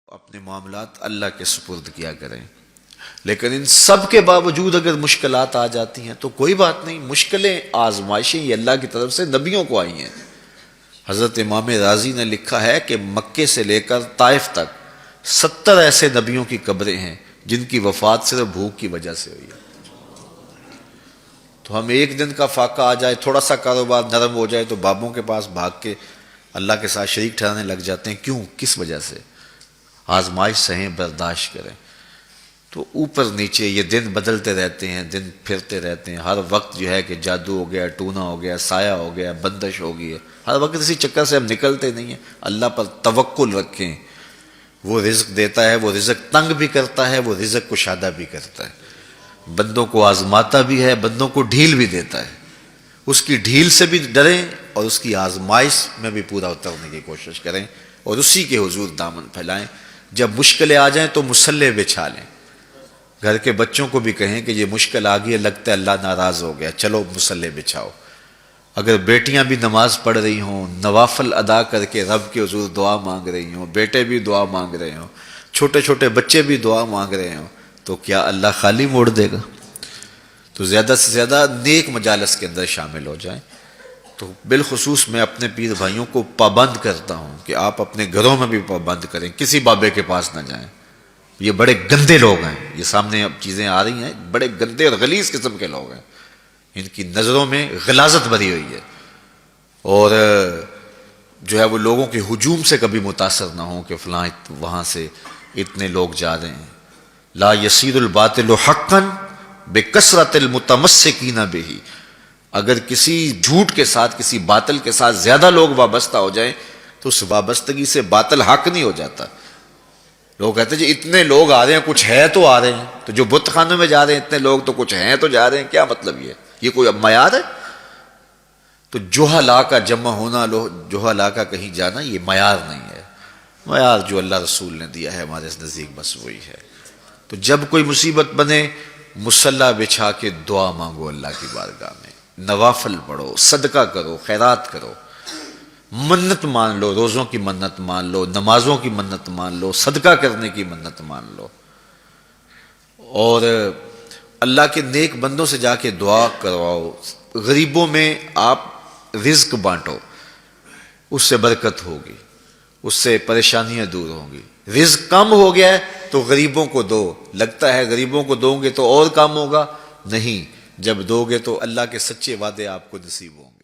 اپنے معاملات اللہ کے سپرد کیا کریں. لیکن ان سب کے باوجود اگر مشکلات آ جاتی ہیں تو کوئی بات نہیں، مشکلیں آزمائشیں یہ اللہ کی طرف سے نبیوں کو آئی ہیں. حضرت امام رازی نے لکھا ہے کہ مکے سے لے کر طائف تک 70 ایسے نبیوں کی قبریں ہیں جن کی وفات صرف بھوک کی وجہ سے ہوئی ہے. تو ہم ایک دن کا فاقہ آ جائے، تھوڑا سا کاروبار نرم ہو جائے تو بابوں کے پاس بھاگ کے اللہ کے ساتھ شریک ٹھہرانے لگ جاتے ہیں. کیوں؟ کس وجہ سے؟ آزمائش سہیں، برداشت کریں. تو اوپر نیچے یہ دن بدلتے رہتے ہیں، دن پھرتے رہتے ہیں. ہر وقت جو ہے کہ جادو ہو گیا، ٹونا ہو گیا، سایہ ہو گیا، بندش ہو گئی ہے. ہر وقت اسی چکر سے ہم نکلتے نہیں ہیں. اللہ پر توکل رکھیں، وہ رزق دیتا ہے، وہ رزق تنگ بھی کرتا ہے، وہ رزق کشادہ بھی کرتا ہے. بندوں کو آزماتا بھی ہے، بندوں کو ڈھیل بھی دیتا ہے. اس کی ڈھیل سے بھی ڈریں اور اس کی آزمائش میں بھی پورا اترنے کی کوشش کریں اور اسی کے حضور دامن پھیلائیں. جب مشکلیں آ جائیں تو مصلح بچھا لیں. گھر کے بچوں کو بھی کہیں کہ یہ مشکل آ گئی ہے، لگتا ہے اللہ ناراض ہو گیا، چلو مصلح بچھاؤ. اگر بیٹیاں بھی نماز پڑھ رہی ہوں، نوافل ادا کر کے رب کے حضور دعا مانگ رہی ہوں، بیٹے بھی دعا مانگ رہے ہوں، چھوٹے چھوٹے بچے بھی دعا مانگ رہے ہوں، تو کیا اللہ خالی موڑ دے گا؟ تو زیادہ سے زیادہ نیک مجالس کے اندر شامل ہو جائیں. تو بالخصوص میں اپنے پیر بھائیوں کو پابند کرتا ہوں کہ آپ اپنے گھروں میں بھی پابند کریں، کسی بابے کے پاس نہ جائیں. یہ بڑے گندے لوگ ہیں، یہ سامنے اب چیزیں آ رہی ہیں، بڑے گندے اور غلیظ قسم کے لوگ ہیں. ان کی نظروں میں غلاظت بھری ہوئی ہے اور جو ہے وہ لوگوں کے ہجوم سے کبھی متاثر نہ ہوں کہ فلاں وہاں سے اتنے لوگ جا رہے ہیں. لا یصیر الباطل حقا بکثرت المتمسکین بہ. اگر کسی جھوٹ کے ساتھ، کسی باطل کے ساتھ زیادہ لوگ وابستہ ہو جائیں تو اس وابستگی سے باطل حق نہیں ہو جاتا. لوگ کہتے ہیں جی اتنے لوگ آ رہے ہیں، کچھ ہے تو آ رہے ہیں. تو جو بت خانوں میں جا رہے ہیں اتنے لوگ، تو کچھ ہیں تو جا رہے ہیں. کیا مطلب یہ کوئی معیار ہے؟ تو جہلا کا جمع ہونا، جہلا کا کہیں جانا، یہ معیار نہیں ہے. معیار جو اللہ رسول نے دیا ہے ہمارے نزدیک بس وہی ہے. تو جب کوئی مصیبت بنے، مصلح بچھا کے دعا مانگو اللہ کی بارگاہ میں، نوافل پڑھو، صدقہ کرو، خیرات کرو، منت مان لو، روزوں کی منت مان لو، نمازوں کی منت مان لو، صدقہ کرنے کی منت مان لو. اور اللہ کے نیک بندوں سے جا کے دعا کرواؤ. غریبوں میں آپ رزق بانٹو، اس سے برکت ہوگی، اس سے پریشانیاں دور ہوں گی. رزق کم ہو گیا ہے تو غریبوں کو دو. لگتا ہے غریبوں کو دو گے تو اور کم ہوگا، نہیں. جب دو گے تو اللہ کے سچے وعدے آپ کو نصیب ہوں گے.